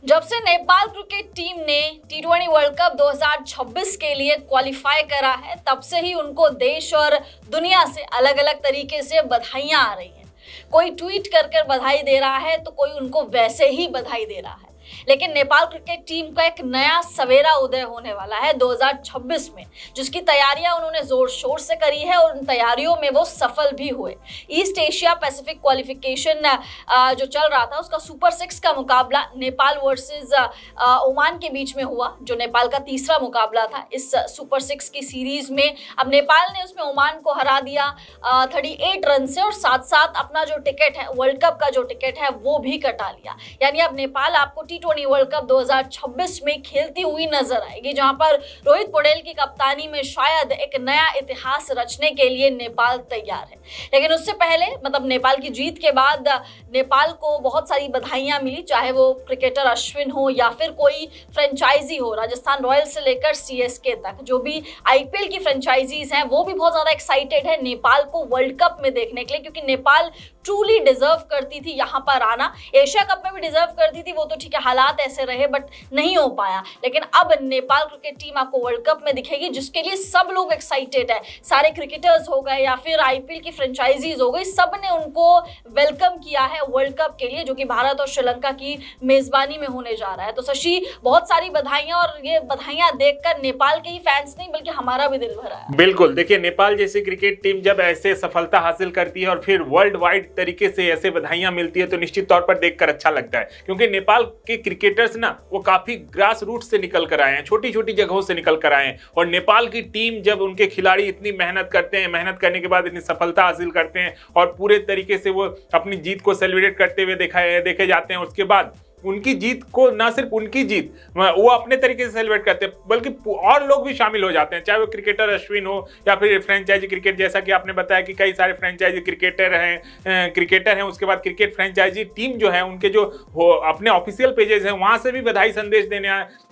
जब से Nepal cricket team ने टी20 वर्ल्ड कप 2026 के लिए क्वालिफाई करा है, तब से ही उनको देश और दुनिया से अलग अलग तरीके से बधाइयां आ रही हैं। कोई ट्वीट कर कर बधाई दे रहा है तो कोई उनको वैसे ही बधाई दे रहा है। लेकिन नेपाल क्रिकेट टीम का एक नया सवेरा उदय होने वाला है 2026 में, जिसकी तैयारियां उन्होंने जोर शोर से करी है और उन तैयारियों में वो सफल भी हुए। ईस्ट एशिया पैसिफिक क्वालिफिकेशन जो चल रहा था, उसका सुपर 6 का मुकाबला नेपाल वर्सेस ओमान के बीच में हुआ, जो नेपाल का तीसरा मुकाबला था इस सुपर 6 की सीरीज में। अब नेपाल ने उसमें ओमान को हरा दिया 38 रन से, और साथ साथ अपना जो टिकट है, वर्ल्ड कप का जो टिकट है, वो भी कटा लिया। यानी अब नेपाल आपको टी20 वर्ल्ड कप 2026 में खेलती हुई नजर आएगी, जहां पर रोहित पौडेल की कप्तानी में शायद एक नया इतिहास रचने के लिए नेपाल तैयार है। लेकिन उससे पहले, मतलब नेपाल की जीत के बाद नेपाल को बहुत सारी बधाइयां मिली, चाहे वो क्रिकेटर अश्विन हो या फिर कोई फ्रेंचाइजी हो, राजस्थान रॉयल्स से लेकर सीएसके तक जो भी आईपीएल की फ्रेंचाइजीज हैं, वो भी बहुत ज्यादा एक्साइटेड है नेपाल को वर्ल्ड कप में देखने के लिए, क्योंकि नेपाल ट्रूली डिजर्व करती थी यहाँ पर आना। एशिया कप में भी डिजर्व करती थी, वो तो ठीक है, हालात ऐसे रहे बट नहीं हो पाया। लेकिन अब नेपाल क्रिकेट टीम आपको वर्ल्ड कप में दिखेगी, जिसके लिए सब लोग एक्साइटेड है। सारे क्रिकेटर्स हो गए या फिर आईपीएल की फ्रेंचाइजीज हो गई, सब ने उनको वेलकम किया है वर्ल्ड कप के लिए, जो कि भारत और श्रीलंका की मेजबानी में होने जा रहा है। तो शशि, बहुत सारी बधाइयां, और ये बधाइयां देखकर नेपाल के ही फैंस नहीं बल्कि हमारा भी दिल भरा है। बिल्कुल, देखिए, नेपाल जैसी क्रिकेट टीम जब ऐसे सफलता हासिल करती है और फिर वर्ल्ड वाइड तरीके से ऐसे बधाइयां मिलती है, तो निश्चित तौर पर देखकर अच्छा लगता है। क्योंकि नेपाल के क्रिकेटर्स ना, वो काफी ग्रास रूट से निकल कर आए हैं, छोटी छोटी जगहों से निकल कर आए हैं। और नेपाल की टीम, जब उनके खिलाड़ी इतनी मेहनत करते हैं, मेहनत करने के बाद इतनी सफलता हासिल करते हैं और पूरे तरीके से वो अपनी जीत को सेलिब्रेट करते हुए देखे जाते हैं, उसके बाद उनकी जीत को, ना सिर्फ उनकी जीत वो अपने तरीके से सेलिब्रेट करते हैं, बल्कि और लोग भी शामिल हो जाते हैं, चाहे वो क्रिकेटर अश्विन हो या फिर फ्रेंचाइजी क्रिकेट, जैसा कि आपने बताया कि कई सारे फ्रेंचाइजी क्रिकेटर हैं। उसके बाद क्रिकेट फ्रेंचाइजी टीम जो है, उनके जो अपने ऑफिशियल पेजेस हैं, वहां से भी बधाई संदेश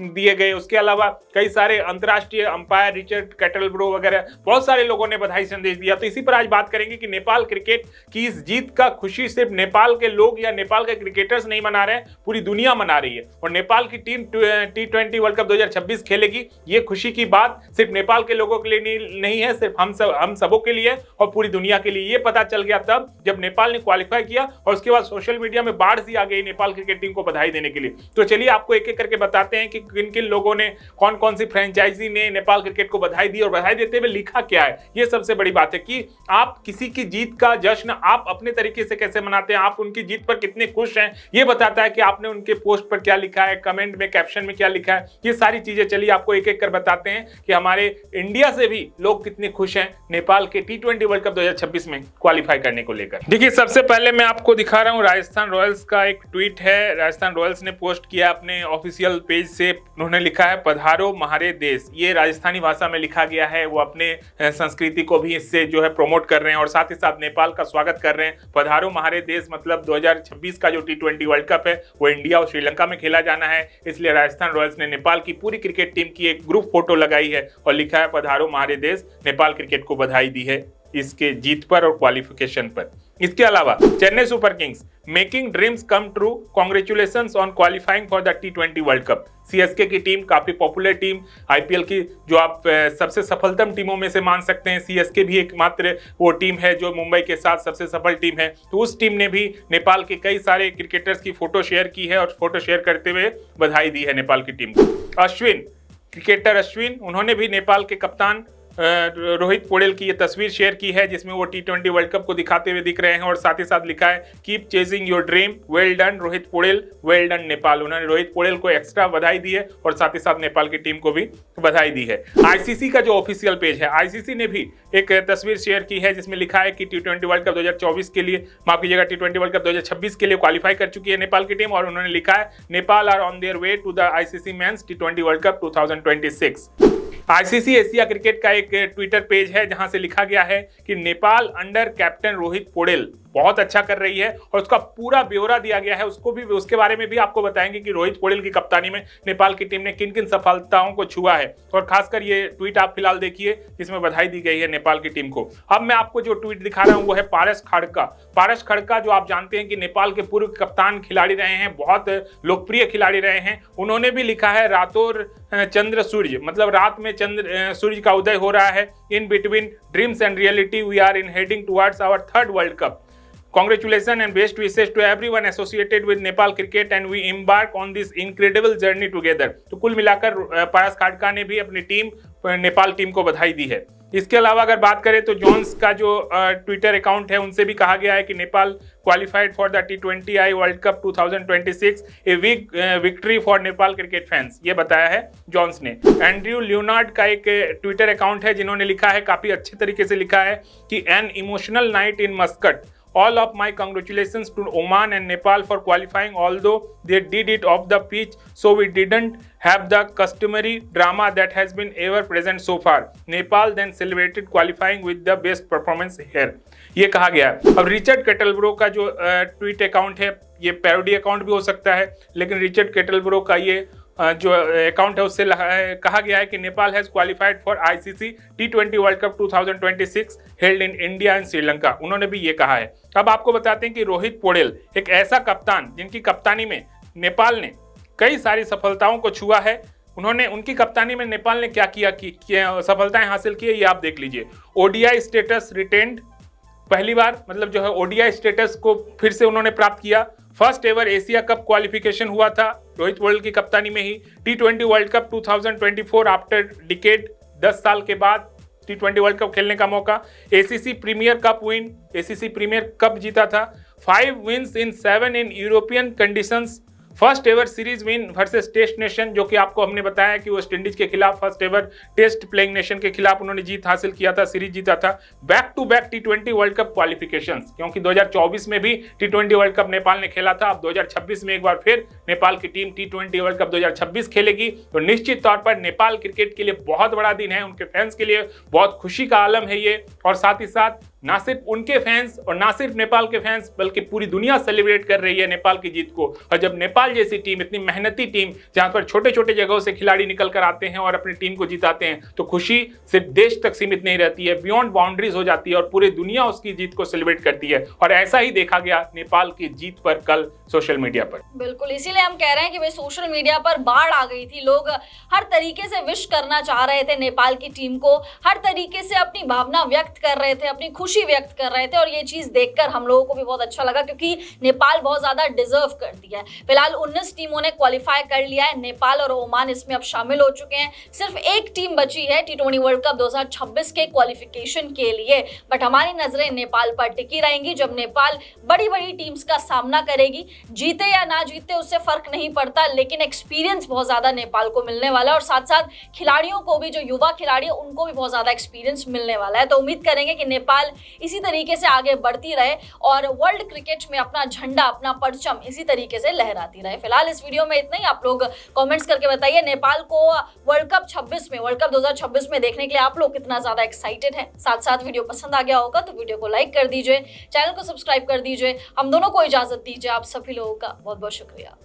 दिए गए। उसके अलावा कई सारे अंतर्राष्ट्रीय अंपायर, रिचर्ड कैटलब्रो वगैरह, बहुत सारे लोगों ने बधाई संदेश दिया। तो इसी पर आज बात करेंगे कि नेपाल क्रिकेट की इस जीत का खुशी सिर्फ नेपाल के लोग या नेपाल के क्रिकेटर्स नहीं मना रहे हैं, पूरी दुनिया मना रही है। और नेपाल की टीम टी20 वर्ल्ड कप 2026 खेलेगी, ये खुशी की बात सिर्फ नेपाल के लोगों के लिए नहीं है, सिर्फ हम सबों के लिए और पूरी दुनिया के लिए। ये पता चल गया तब जब नेपाल ने क्वालिफाई किया और उसके बाद सोशल मीडिया में बाढ़ सी आ गई नेपाल क्रिकेट टीम को बधाई देने के लिए। तो चलिए आपको एक एक करके बताते हैं कि किन किन लोगों ने, कौन कौन सी फ्रेंचाइजी ने नेपाल क्रिकेट को बधाई दी और बधाई देते हुए लिखा क्या है। ये सबसे बड़ी बात है कि आप किसी की जीत का जश्न आप अपने तरीके से कैसे मनाते हैं, आप उनकी जीत पर कितने खुश हैं, ये बताता है कि आपने उनके पोस्ट पर क्या लिखा है, कमेंट में, कैप्शन में क्या लिखा है। ये सारी चीजें चलिए आपको एक एक कर बताते हैं कि हमारे इंडिया से भी लोग कितने खुश हैं नेपाल के टी20 वर्ल्ड कप 2026 में क्वालिफाई करने को लेकर। देखिए, सबसे पहले मैं आपको दिखा रहा हूं राजस्थान रॉयल्स का एक ट्वीट है। राजस्थान रॉयल्स ने पोस्ट किया अपने ऑफिशियल पेज से। उन्होंने लिखा है, पधारो म्हारे देश। ये राजस्थानी भाषा में लिखा गया है। वो अपने संस्कृति को भी इससे जो है प्रमोट कर रहे हैं और साथ ही साथ नेपाल का स्वागत कर रहे हैं। पधारो म्हारे देश मतलब 2026 का जो टी20 वर्ल्ड कप है, वो इंडिया और श्रीलंका में खेला जाना है। इसलिए राजस्थान रॉयल्स ने नेपाल की पूरी क्रिकेट टीम की एक ग्रुप फोटो लगाई है और लिखा है, पधारो म्हारे देश। नेपाल क्रिकेट को बधाई दी है इसके जीत पर और क्वालिफिकेशन पर। इसके अलावा Chennai super Kings making dreams come true, congratulations on qualifying for the T20 world cup. CSK की टीम काफी पॉपुलर टीम, आईपीएल की जो आप सबसे सफलतम टीमों में से मान सकते हैं। सीएसके भी एकमात्र वो टीम है जो मुंबई के साथ सबसे सफल टीम है। तो उस टीम ने भी नेपाल के कई सारे क्रिकेटर्स की फोटो शेयर की है और फोटो शेयर करते हुए बधाई दी है नेपाल की टीम को। अश्विन, क्रिकेटर अश्विन, उन्होंने भी नेपाल के कप्तान रोहित पौडेल की ये तस्वीर शेयर की है, जिसमें वो टी20 वर्ल्ड कप को दिखाते हुए दिख रहे हैं और साथ ही साथ लिखा है, keep chasing your dream, well done Rohit Paudel, well done Nepal. उन्होंने रोहित पौडेल को एक्स्ट्रा बधाई दी है और साथ ही साथ नेपाल की टीम को भी बधाई दी है। आईसीसी का जो ऑफिशियल पेज है, आईसीसी ने भी एक तस्वीर शेयर की है जिसमें लिखा है कि टी20 वर्ल्ड कप 2024 के लिए, माफ कीजिएगा, टी20 वर्ल्ड कप 2026 के लिए क्वालिफाई कर चुकी है नेपाल की टीम। और उन्होंने लिखा है, Nepal are on their way to the ICC men's टी20 world cup 2026। ICC Asia cricket का एक ट्विटर पेज है जहां से लिखा गया है कि नेपाल अंडर कैप्टन रोहित पौडेल बहुत अच्छा कर रही है और उसका पूरा ब्यौरा दिया गया है। उसके बारे में भी आपको बताएंगे कि रोहित पौडेल की कप्तानी में नेपाल की टीम ने किन किन सफलताओं को छुआ है। और खासकर ये ट्वीट आप फिलहाल देखिए जिसमें बधाई दी गई है नेपाल की टीम को। अब मैं आपको जो ट्वीट दिखा रहा हूं वो है पारस खड़का। पारस खड़का जो आप जानते हैं कि नेपाल के पूर्व कप्तान खिलाड़ी रहे हैं, बहुत लोकप्रिय खिलाड़ी रहे हैं। उन्होंने भी लिखा है रातों चंद्र सूर्य, मतलब रात में चंद्र सूर्य का उदय हो रहा है। In between dreams and reality we are in heading towards our third world cup. Congratulations and best wishes to everyone associated with Nepal cricket and we embark on this incredible journey together। तो कुल मिलाकर पारस खाड़का ने भी अपनी team Nepal team को बधाई दी है। इसके अलावा अगर बात करें तो जॉन्स का जो ट्विटर अकाउंट है उनसे भी कहा गया है कि Nepal qualified for the T20I world cup 2026, a big victory for Nepal cricket fans, ये बताया है जॉन्स ने। एंड्रयू लियोनार्ड का एक ट्विटर अकाउंट है जिन्होंने लिखा है, काफी अच्छे तरीके से लिखा है कि an emotional night in Muscat, all of my congratulations to Oman and Nepal for qualifying, although they did it off the pitch so we didn't have the customary drama that has been ever present so far। Nepal then celebrated qualifying with the best performance here। ये कहा गया है। अब Richard केटलब्रो का जो tweet account है, ये parody account भी हो सकता है, लेकिन रिचर्ड केटलब्रो का ये जो अकाउंट है उससे कहा गया है कि Nepal has qualified for ICC T20 world cup 2026 held in India and Sri Lanka. उन्होंने भी ये कहा है। अब आपको बताते हैं कि रोहित पौडेल एक ऐसा कप्तान जिनकी कप्तानी में नेपाल ने कई सारी सफलताओं को छुआ है। उनकी कप्तानी में नेपाल ने क्या किया कि सफलताएं हासिल की है, ये आप देख लीजिए। ODI स्टेटस रिटेन्ड, पहली बार मतलब जो है ODI स्टेटस को फिर से उन्होंने प्राप्त किया। First ever Asia cup qualification हुआ था रोहित पौडेल की कप्तानी में ही। T20 world cup 2024 after decade, 10 साल के बाद T20 वर्ल्ड कप खेलने का मौका। ACC premier cup win, ACC premier cup जीता था। 5 wins in 7 in European conditions. First ever series win versus test nation, जो कि आपको हमने बताया कि वेस्ट इंडीज के खिलाफ first ever test playing nation के खिलाफ उन्होंने जीत हासिल किया था, सीरीज जीता था। Back to back T20 world cup qualifications, क्योंकि 2024 में भी T20 वर्ल्ड कप नेपाल ने खेला था। अब 2026 में एक बार फिर नेपाल की टीम T20 वर्ल्ड कप 2026 खेलेगी। तो निश्चित तौर पर नेपाल क्रिकेट के लिए बहुत बड़ा दिन है, उनके फैंस के लिए बहुत खुशी का आलम है ये। और साथ ही साथ ना सिर्फ उनके फैंस और ना सिर्फ नेपाल के फैंस बल्कि पूरी दुनिया सेलिब्रेट कर रही है नेपाल की जीत को। और जब नेपाल जैसी टीम, इतनी मेहनती टीम, जहां पर छोटे छोटे जगहों से खिलाड़ी निकल कर आते हैं और अपनी टीम को जिताते हैं, तो खुशी सिर्फ देश तक सीमित नहीं रहती है, बियॉन्ड बाउंड्रीज हो जाती है और पूरी दुनिया उसकी जीत को सेलिब्रेट करती है। और ऐसा ही देखा गया नेपाल की जीत पर कल सोशल मीडिया पर। बिल्कुल, इसीलिए हम कह रहे हैं कि भाई सोशल मीडिया पर बाढ़ आ गई थी। लोग हर तरीके से विश करना चाह रहे थे नेपाल की टीम को, हर तरीके से अपनी भावना व्यक्त कर रहे थे, अपनी खुशी व्यक्त कर रहे थे। और ये चीज देखकर हम लोगों को भी बहुत अच्छा लगा, क्योंकि नेपाल बहुत ज्यादा डिजर्व करती है। फिलहाल 19 टीमों ने क्वालिफाई कर लिया है, नेपाल और ओमान इसमें अब शामिल हो चुके हैं। सिर्फ एक टीम बची है T20 वर्ल्ड कप 2026 के क्वालिफिकेशन के लिए। बट हमारी नजरें नेपाल पर टिकी रहेंगी। जब नेपाल बड़ी बड़ी टीम्स का सामना करेगी, जीते या ना जीते उससे फर्क नहीं पड़ता, लेकिन एक्सपीरियंस बहुत ज्यादा नेपाल को मिलने वाला है। और साथ साथ खिलाड़ियों को भी, जो युवा खिलाड़ी है उनको भी बहुत ज्यादा एक्सपीरियंस मिलने वाला है। तो उम्मीद करेंगे कि नेपाल इसी तरीके से आगे बढ़ती रहे और वर्ल्ड क्रिकेट में अपना झंडा, अपना परचम इसी तरीके से लहराती रहे। फिलहाल इस वीडियो में इतना ही। आप लोग कमेंट्स करके बताइए नेपाल को वर्ल्ड कप 2026 में देखने के लिए आप लोग कितना ज्यादा एक्साइटेड हैं। साथ साथ वीडियो पसंद आ गया होगा तो वीडियो को लाइक कर दीजिए, चैनल को सब्सक्राइब कर दीजिए। हम दोनों को इजाजत दीजिए। आप सभी लोगों का बहुत बहुत शुक्रिया।